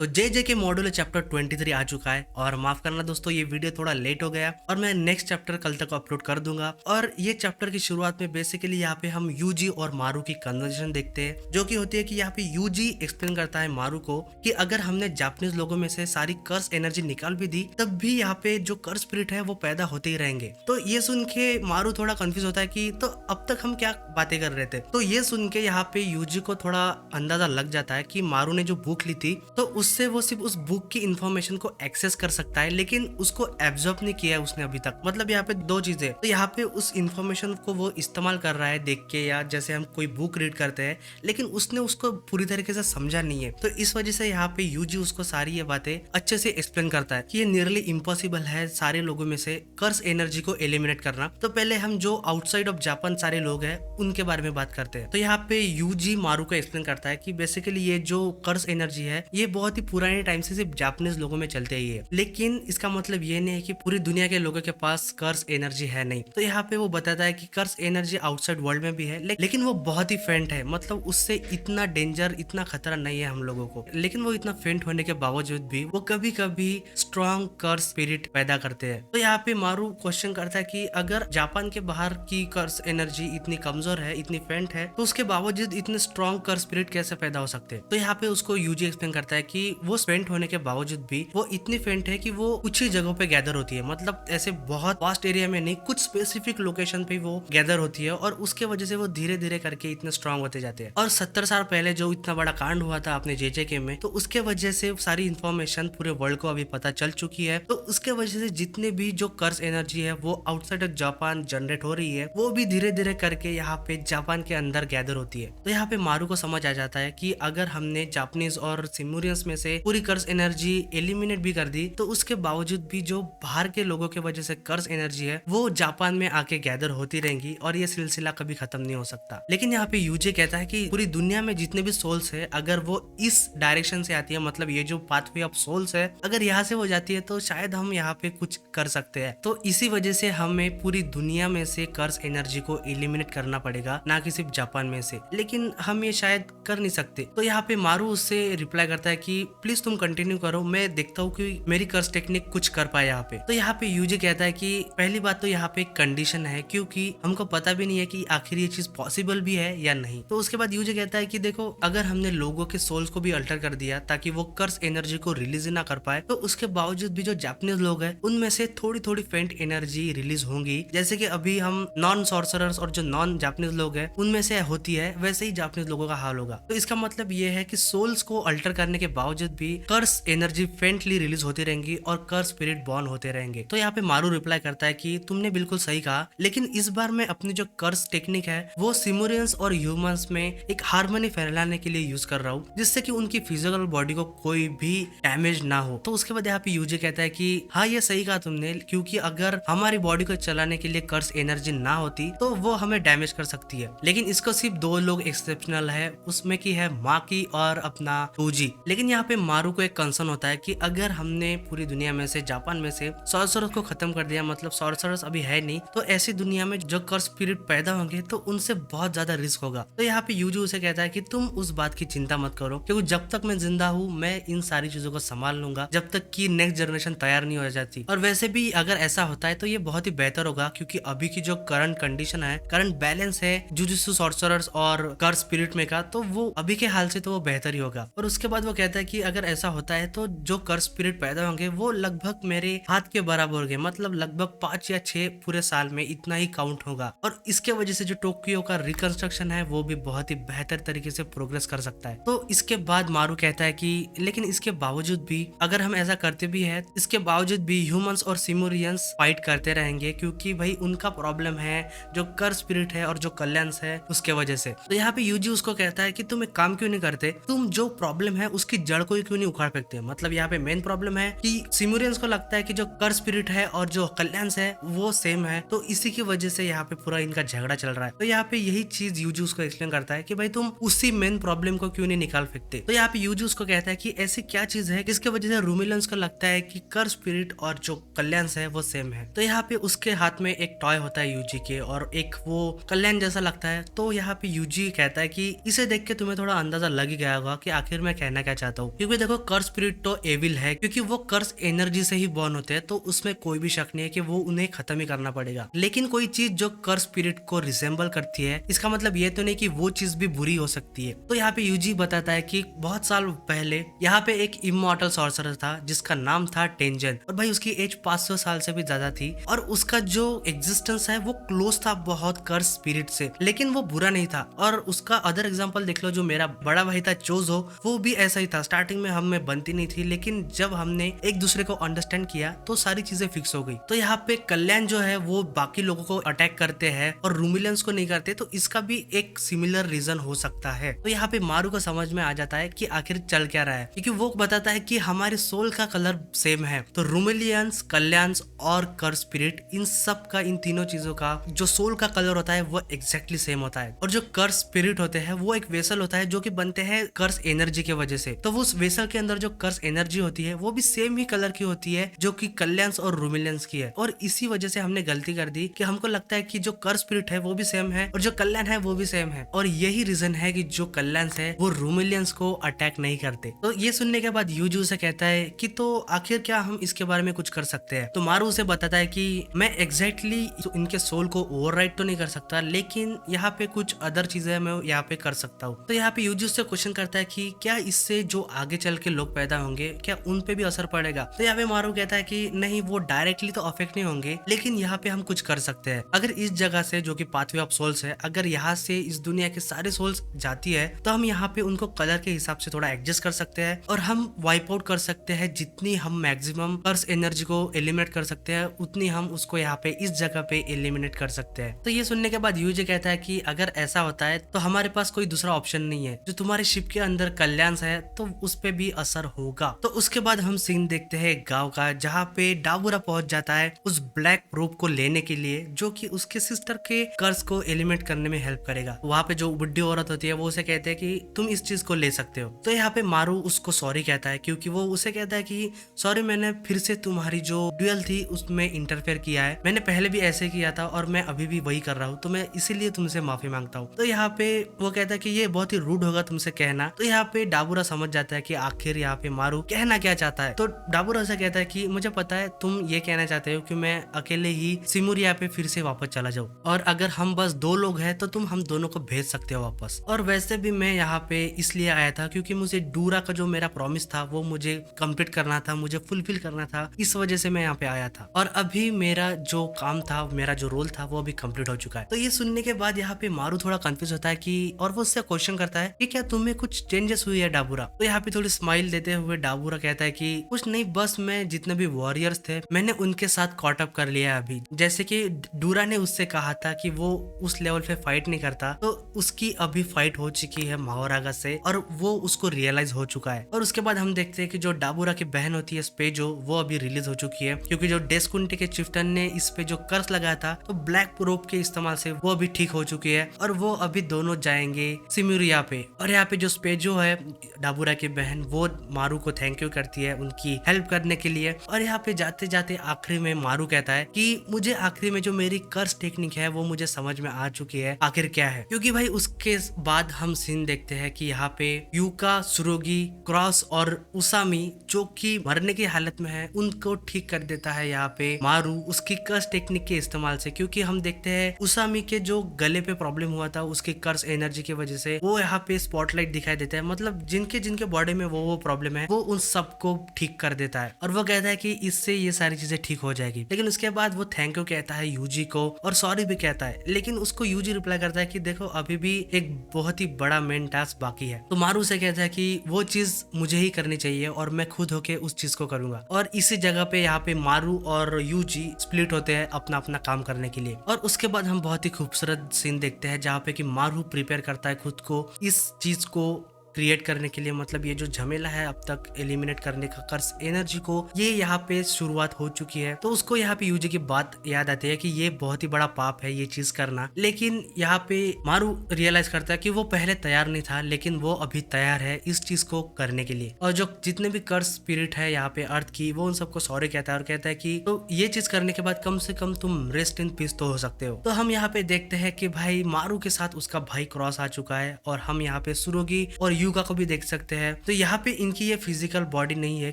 तो जे के module chapter 23 आ चुका है और माफ करना दोस्तों ये वीडियो थोड़ा लेट हो गया और मैं नेक्स्ट चैप्टर कल तक अपलोड कर दूंगा। और ये चैप्टर की शुरुआत में बेसिकली यहाँ पे हम यूजी और मारू की कन्वर्सेशन देखते हैं, जो कि होती है कि यहाँ पे यूजी एक्सप्लेन करता है मारू को कि अगर हमने जापानीज लोगों में से सारी कर्स एनर्जी निकाल भी दी तब भी यहाँ पे जो कर्स स्पिरिट है वो पैदा होते ही रहेंगे। तो ये सुन के मारू थोड़ा कंफ्यूज होता है कि तो अब तक हम क्या बातें कर रहे थे। तो ये सुन के यहाँ पे यूजी को थोड़ा अंदाजा लग जाता है कि मारू ने जो बुक ली थी तो उससे वो सिर्फ उस बुक की इंफॉर्मेशन को एक्सेस कर सकता है, लेकिन उसको एब्जॉर्ब नहीं किया है उसने अभी तक। मतलब यहाँ पे दो चीजें, तो यहाँ पे उस इंफॉर्मेशन को वो इस्तेमाल कर रहा है देख के, या जैसे हम कोई बुक रीड करते हैं लेकिन उसने उसको पूरी तरीके से समझा नहीं है। तो इस वजह से यहाँ पे यूजी उसको सारी ये बातें अच्छे से एक्सप्लेन करता है कि ये नियरली इम्पॉसिबल है सारे लोगों में से कर्स एनर्जी को एलिमिनेट करना। तो पहले हम जो आउटसाइड ऑफ जापान सारे लोग हैं उनके बारे में बात करते हैं। तो यहाँ पे यूजी मारू को एक्सप्लेन करता है कि बेसिकली ये जो कर्स एनर्जी है ये बहुत ही पुराने टाइम से सिर्फ जापानीज लोगों में चलते ही है, लेकिन इसका मतलब ये नहीं है कि पूरी दुनिया के लोगों के पास कर्स एनर्जी है नहीं। तो यहाँ पे वो बताता है कि कर्स एनर्जी आउटसाइड वर्ल्ड में भी है, लेकिन वो बहुत ही फेंट है। मतलब उससे इतना डेंजर, इतना खतरा नहीं है हम लोगों को, लेकिन वो इतना फेंट होने के बावजूद भी वो कभी कभी स्ट्रॉन्ग कर्स स्पिरिट पैदा करते हैं। तो यहाँ पे मारू क्वेश्चन करता है कि अगर जापान के बाहर की कर्स एनर्जी इतनी कमजोर है, इतनी फेंट है, तो उसके बावजूद इतने स्ट्रॉन्ग कर्स स्पिरिट कैसे पैदा हो सकते हैं। तो यहाँ पे उसको यूजी एक्सप्लेन करता है कि वो फेंट होने के बावजूद भी वो इतनी फेंट है कि वो कुछ ही जगहों पे गैदर होती है। मतलब ऐसे बहुत वास्ट एरिया में नहीं, कुछ स्पेसिफिक लोकेशन पे वो गैदर होती है और उसके वजह से वो धीरे धीरे करके इतने स्ट्रॉन्ग होते जाते हैं। और 70 साल पहले जो इतना बड़ा कांड हुआ था अपने जेजेके में, तो उसके वजह से सारी इंफॉर्मेशन पूरे वर्ल्ड को अभी पता चल चुकी है। तो उसके वजह से जितने भी जो कर्स एनर्जी है वो आउटसाइड ऑफ जापान जनरेट हो रही है, वो भी धीरे धीरे करके यहाँ पे जापान के अंदर गैदर होती है। तो यहाँ पे मारू को समझ आ जाता है कि अगर हमने जापानीज और सिमुरियंस में से पूरी कर्स एनर्जी एलिमिनेट भी कर दी तो उसके बावजूद भी जो बाहर के लोगों के वजह से कर्स एनर्जी है वो जापान में आके गैदर होती रहेंगी और ये सिलसिला कभी खत्म नहीं हो सकता। लेकिन यहाँ पे यूजे कहता है कि पूरी दुनिया में जितने भी सोल्स है अगर वो इस डायरेक्शन से आती है, मतलब ये जो पाथवे ऑफ सोल्स है अगर यहाँ से हो जाती है तो शायद हम यहाँ पे कुछ कर सकते हैं। तो इसी वजह से हमें पूरी दुनिया में से कर्स एनर्जी को एलिमिनेट करना पड़ेगा, ना कि सिर्फ जापान में से। लेकिन हम ये शायद कर नहीं सकते। तो यहाँ पे मारू उससे रिप्लाई करता है कि प्लीज तुम कंटिन्यू करो, मैं देखता हूँ कि मेरी कर्स टेक्निक कुछ कर पाए यहाँ पे। तो यहाँ पे यूजी कहता है कि पहली बात तो यहाँ पे एक कंडीशन है, क्योंकि हमको पता भी नहीं है कि आखिर ये चीज पॉसिबल भी है या नहीं। तो उसके बाद यूजी कहता है कि देखो, अगर हमने लोगों के सोल्स को भी अल्टर कर दिया ताकि वो कर्स एनर्जी को रिलीज ना कर पाए, तो उसके बावजूद भी जो जापानीज लोग हैं उनमें से थोड़ी थोड़ी फेंट एनर्जी रिलीज होंगी। जैसे कि अभी हम नॉन सॉर्सरर्स और जो नॉन जापानीज लोग हैं उनमें से होती है, वैसे ही जापानीज लोगों का हाल होगा। तो इसका मतलब ये है कि सोल्स को अल्टर करने के बावजूद भी कर्स एनर्जी फेंटली रिलीज होती रहेंगी और कर्स स्पिरिट बॉर्न होते रहेंगे। तो यहाँ पे मारू रिप्लाई करता है कि तुमने बिल्कुल सही कहा, लेकिन इस बार मैं अपनी जो कर्स टेक्निक है वो सिमुरियंस और ह्यूमंस में एक हार्मनी फैलाने के लिए यूज कर रहा हूँ, जिससे कि उनकी फिजिकल बॉडी को कोई भी डैमेज ना हो। तो उसके बाद यहाँ पे यूजे कहता है कि हाँ ये सही कहा तुमने, क्योंकि अगर हमारी बॉडी को चलाने के लिए कर्स एनर्जी ना होती तो वो हमें डैमेज कर सकती है। लेकिन इसको सिर्फ दो लोग एक्सेप्शनल है, उसमें की है माकी और अपना टूजी। लेकिन यहाँ पे मारू को एक कंसर्न होता है कि अगर हमने पूरी दुनिया में से जापान में से सॉर्सरर्स को खत्म कर दिया, मतलब सॉर्सरर्स अभी है नहीं, तो ऐसी दुनिया में जो कर्स स्पिरिट पैदा होंगे तो उनसे बहुत ज्यादा रिस्क होगा। तो यहाँ पे यूजी उसे कहता है कि तुम उस बात की चिंता मत करो, क्योंकि जब तक मैं जिंदा हूँ मैं इन सारी चीजों को संभाल लूंगा जब तक कि नेक्स्ट जनरेशन तैयार नहीं हो जाती। और वैसे भी अगर ऐसा होता है तो ये बहुत ही बेहतर होगा, क्योंकि अभी की जो करंट कंडीशन है, करंट बैलेंस है जुजुत्सु सॉर्सरर्स और कर्स स्पिरिट में का, तो वो अभी के हाल से तो वो बेहतर ही होगा। और उसके बाद वो कहता है कि अगर ऐसा होता है तो जो कर्स स्पिरिट पैदा होंगे वो लगभग मेरे हाथ के बराबर होंगे, मतलब लगभग 5 या 6 पूरे साल में इतना ही काउंट होगा। और इसके वजह से जो टोक्यो का रिकंस्ट्रक्शन है वो भी बहुत ही बेहतर तरीके से प्रोग्रेस कर सकता है। तो इसके बाद मारू कहता है कि लेकिन इसके बावजूद भी अगर हम ऐसा करते भी है, इसके बावजूद भी ह्यूमंस और सिमुरियंस फाइट करते रहेंगे, क्योंकि भाई उनका प्रॉब्लम है जो कर्स स्पिरिट है और जो कल्याण्स है उसके वजह से। तो यहाँ पे यूजी उसको कहता है कि तुम एक काम क्यों नहीं करते, तुम जो प्रॉब्लम है उसकी जड़ को क्यों नहीं उखाड़ फेंकते। मतलब यहाँ पे मेन प्रॉब्लम है कि सिमुरियंस को लगता है कि जो कर्स स्पिरिट है और जो कल्याण्स है वो सेम है, तो इसी की वजह से यहाँ पे पूरा इनका झगड़ा चल रहा है। तो यहाँ पे यही चीज यूजी उसको एक्सप्लेन करता है कि भाई तुम उसी मेन प्रॉब्लम को क्यों नहीं निकाल फेंकते। तो यहाँ पे यूजी उसको कहता है कि ऐसी क्या चीज है जिसके वजह से रूमिलेंस को लगता है कि कर्स स्पिरिट और जो कल्याण्स है वो सेम है। तो यहाँ पे उसके हाथ में एक टॉय होता है यूजी के, और एक वो कल्याण जैसा लगता है। तो यहाँ पे यूजी कहता है कि इसे देख के तुम्हें थोड़ा अंदाजा लग ही गया होगा कि आखिर मैं कहना क्या चाहता हूँ। क्योंकि देखो कर्स स्पिरिट तो एविल है, क्योंकि वो कर्स एनर्जी से ही बॉर्न होते हैं, तो उसमें कोई भी शक नहीं है कि वो उन्हें खत्म ही करना पड़ेगा। लेकिन कोई चीज जो कर्स स्पिरिट को रिसेंबल करती है, इसका मतलब ये तो नहीं कि वो चीज भी बुरी हो सकती है। तो यहाँ पे यूजी बताता है कि बहुत साल पहले यहाँ पे एक इमॉर्टल सॉर्सरर था जिसका नाम था टेंजन, और भाई उसकी एज 500 साल से भी ज्यादा थी, और उसका जो एग्जिस्टेंस है वो क्लोज था बहुत कर्स स्पिरिट से, लेकिन वो बुरा नहीं था। और उसका अदर एग्जांपल देख लो, जो मेरा बड़ा भाई था चोजो, वो भी ऐसा ही था। स्टार्टिंग में हमें बनती नहीं थी, लेकिन जब हमने एक दूसरे को अंडरस्टैंड किया तो सारी चीजें फिक्स हो गई। तो यहाँ पे कल्याण जो है वो बाकी लोगों को अटैक करते हैं और रूमिलियंस को नहीं करते, तो इसका भी एक सिमिलर रीजन हो सकता है। तो यहाँ पे मारू को समझ में आ जाता है कि आखिर चल क्या रहा है, क्योंकि वो बताता है कि हमारे सोल का कलर सेम है। तो रूमिलियंस, कल्याण्स और कर्स स्पिरिट, इन सब का, इन तीनों चीजों का जो सोल का कलर होता है वो एग्जैक्टली सेम होता है। और जो कर्स स्पिरिट होते हैं वो एक वेसल होता है जो कि बनते हैं कर्स एनर्जी के वजह से। तो उस वेसल के अंदर जो कर्स एनर्जी होती है वो भी सेम ही कलर की होती है जो कि कल्याण्स और रूमिलियंस की है। और इसी वजह से हमने गलती कर दी कि हमको लगता है कि जो कर्स स्पिरिट है वो भी सेम है और जो कल्याण है वो भी सेम है, और यही रीजन है कि जो कल्याण्स है वो रूमिलियंस को अटैक नहीं करते। तो ये सुनने के बाद यूजू से कहता है कि तो आखिर क्या हम इसके बारे में कुछ कर सकते हैं। तो मारू उसे बताता है कि मैं एग्जैक्टली इनके सोल को ओवरराइड तो नहीं कर सकता, लेकिन यहाँ पे कुछ अदर चीजें मैं यहाँ पे कर सकता हूँ। तो यहाँ पे यूजू से क्वेश्चन करता है कि क्या इससे जो आगे चल के लोग पैदा होंगे क्या उन पे भी असर पड़ेगा। तो यहाँ पे मारू कहता है कि नहीं, वो डायरेक्टली तो अफेक्ट नहीं होंगे, लेकिन यहाँ पे हम कुछ कर सकते हैं। अगर इस जगह से, जो कि पाथवे ऑफ सोल्स है, अगर यहाँ से इस दुनिया के सारे सोल्स जाती है तो हम यहाँ पे उनको कलर के हिसाब से थोड़ा एडजस्ट कर सकते हैं और हम वाइप आउट कर सकते हैं। जितनी हम मैक्सिमम कर्स एनर्जी को एलिमिनेट कर सकते हैं उतनी हम उसको यहाँ पे इस जगह पे एलिमिनेट कर सकते हैं। तो ये सुनने के बाद यूजे कहता है कि अगर ऐसा होता है तो हमारे पास कोई दूसरा ऑप्शन नहीं है। जो तुम्हारे शिप के अंदर कल्याण है तो उस पे भी असर होगा। तो उसके बाद हम सीन देखते हैं गांव का, जहाँ पे डाबूरा पहुंच जाता है उस ब्लैक प्रूफ को लेने के लिए, जो कि उसके सिस्टर के कर्स को एलिमिनेट करने में हेल्प करेगा। वहाँ पे जो बुढ़ी औरत होती है वो उसे कहते हैं कि तुम इस चीज को ले सकते हो। तो यहाँ पे मारू उसको सॉरी कहता है, क्योंकि वो उसे कहता है कि सॉरी, मैंने फिर से तुम्हारी जो ड्यूअल थी उसमें इंटरफेयर किया है, मैंने पहले भी ऐसे किया था और मैं अभी भी वही कर रहा हूँ, तो मैं इसीलिए तुमसे माफी मांगता हूँ। तो यहाँ पे वो कहता है कि ये बहुत ही रूड होगा तुमसे कहना। तो यहाँ पे डाबूरा समझ जाता है कि आखिर यहाँ पे मारू कहना क्या चाहता है। तो डाबूरा से कहता है कि मुझे पता है तुम ये कहना चाहते हो कि मैं अकेले ही सिमुरिया पे फिर से वापस चला जाऊँ, और अगर हम बस 2 लोग हैं तो तुम हम दोनों को भेज सकते हो वापस। और वैसे भी मैं यहाँ पे इसलिए आया था क्योंकि मुझे डूरा का जो मेरा प्रॉमिस था वो मुझे कंप्लीट करना था, मुझे फुलफिल करना था, इस वजह से मैं यहाँ पे आया था। और अभी मेरा जो काम था, मेरा जो रोल था वो अभी कंप्लीट हो चुका है। तो ये सुनने के बाद यहाँ पे मारू थोड़ा कंफ्यूज होता है कि, और वो उससे क्वेश्चन करता है कि क्या तुम्हें कुछ चेंजेस हुई है डाबूरा। तो यहाँ पे थोड़ी स्माइल देते हुए डाबूरा कहता है कि कुछ नहीं, बस मैं जितने भी वॉरियर्स थे मैंने उनके साथ कॉट अप कर लिया अभी। जैसे कि डूरा ने उससे कहा था कि वो उस लेवल पे फाइट नहीं करता, तो उसकी अभी फाइट हो चुकी है माओरागा से और वो उसको रियलाइज हो चुका है। और उसके बाद हम देखते हैं कि जो डाबूरा की बहन होती है स्पेजो, वो अभी रिलीज हो चुकी है, क्योंकि जो डेस्कुंटे के चिफ्टन ने इस पे जो कर्स लगाया था तो ब्लैक रोप के इस्तेमाल से वो अभी ठीक हो चुकी है, और वो अभी दोनों जाएंगे सिमुरिया पे। और यहाँ पे जो स्पेजो है डाबूरा की बहन, वो मारू को थैंक यू करती है उनकी हेल्प करने के लिए। और यहाँ पे जाते जाते आखिरी में मारू कहता है कि मुझे आखिरी में जो मेरी कर्स टेक्निक है वो मुझे समझ में आ चुकी है आखिर क्या है। क्योंकि भाई उसके बाद हम सीन देखते हैं कि यहाँ पे यूका, सुरोगी, क्रॉस और उसामी जो कि मरने की हालत में है, उनको ठीक कर देता है यहाँ पे मारू उसकी कर्स टेक्निक के इस्तेमाल से। क्योंकि हम देखते हैं उसामी के जो गले पे प्रॉब्लम हुआ था उसकी कर्स एनर्जी की वजह से, वो यहाँ पे स्पॉटलाइट दिखाई देता है, मतलब जिनके जिनके बॉडी में वो प्रॉब्लम है वो उन सबको ठीक कर देता है। और वो कहता है कि इससे ये सारी चीजें ठीक हो जाएगी। लेकिन उसके बाद वो थैंक यू कहता है यूजी को और सॉरी भी कहता है, लेकिन उसको यूजी रिप्लाई करता है कि देखो अभी भी एक बहुत ही बड़ा मेन टास्क बाकी है। तो मारू से कहता है कि वो चीज मुझे ही करनी चाहिए और मैं खुद होके उस चीज को करूंगा। और इसी जगह पे यहाँ पे मारू और यूजी स्प्लिट होते हैं अपना अपना काम करने के लिए। और उसके बाद हम बहुत ही खूबसूरत सीन देखते हैं जहाँ पे कि मारू प्रिपेयर करता है खुद को इस चीज को क्रिएट करने के लिए, मतलब ये जो झमेला है अब तक एलिमिनेट करने का कर्स एनर्जी को, ये यहाँ पे शुरुआत हो चुकी है। तो उसको यहाँ पे यूजी की बात याद आती है कि ये बहुत ही बड़ा पाप है ये चीज करना। लेकिन यहाँ पे मारू रियलाइज करता है कि वो पहले तैयार नहीं था, लेकिन वो अभी तैयार है इस चीज को करने के लिए। और जो जितने भी कर्स स्पिरिट है यहाँ पे अर्थ की, वो उन सबको सॉरी कहता है और कहता है कि तो ये चीज करने के बाद कम से कम तुम रेस्ट इन पीस तो हो सकते हो। तो हम यहाँ पे देखते हैं कि भाई मारू के साथ उसका भाई क्रॉस आ चुका है, और हम यहाँ पे सुरोगी और युगा को भी देख सकते हैं। तो यहाँ पे इनकी ये फिजिकल बॉडी नहीं है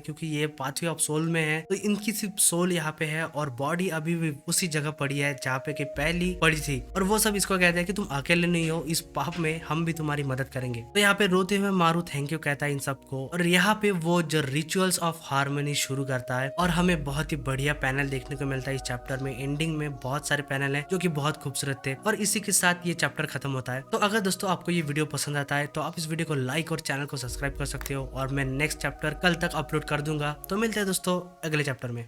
क्योंकि ये पाथवे ऑफ सोल में है, तो इनकी सिर्फ सोल यहाँ पे है और बॉडी अभी भी उसी जगह पड़ी है जहाँ पे कि पहली पड़ी थी। और वो सब इसको कहते हैं कि तुम अकेले नहीं हो, इस पाप में हम भी तुम्हारी मदद करेंगे। तो यहाँ पे रोते हुए मारू थैंक यू कहता है इन सबको, और यहाँ पे वो जो रिचुअल्स ऑफ हार्मनी शुरू करता है और हमें बहुत ही बढ़िया पैनल देखने को मिलता है इस चैप्टर में। एंडिंग में बहुत सारे पैनल हैं जो कि बहुत खूबसूरत थे, और इसी के साथ ये चैप्टर खत्म होता है। तो अगर दोस्तों आपको ये वीडियो पसंद आता है तो आप इस वीडियो को लाइक और चैनल को सब्सक्राइब कर सकते हो, और मैं नेक्स्ट चैप्टर कल तक अपलोड कर दूंगा। तो मिलते हैं दोस्तों अगले चैप्टर में।